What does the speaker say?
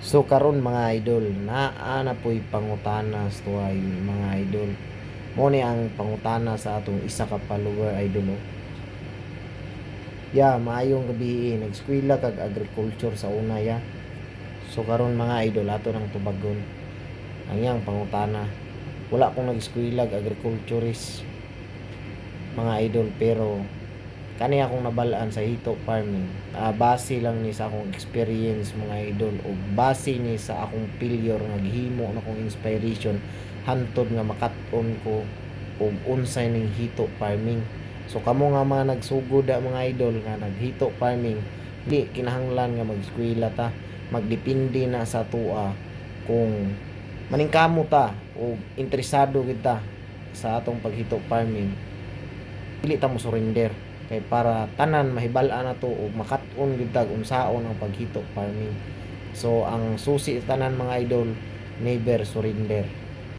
So karon mga idol, naa na po'y pangutana sa tuway mga idol. Mo ni ang pangutana sa atong isa ka follower idol. Maayong gabi, nag-eskwela kag agriculture sa una ya. So karon mga idol, ato nang tubagon ang iyang pangutana. Wala akong nag-eskwela kag agriculturist mga idol, pero kani akong nabalaan sa hito farming. Base lang ni sa akong experience mga idol, o base ni sa akong failure nga gihimo na akong inspiration hantod nga makat-on ko og unsay ning hito farming. So kamo nga mga nagsugod mga idol nga naghito farming, di kinahanglan nga mag-eskwela ta, magdepende na sa tua kung maningkamo ta o interesado kita sa atong paghito farming. Dili ta mo surrender kay para tanan mahibal-an na to o makat-on gid tag unsaon ang paghito farming. So ang susi tanan mga idol, never surrender.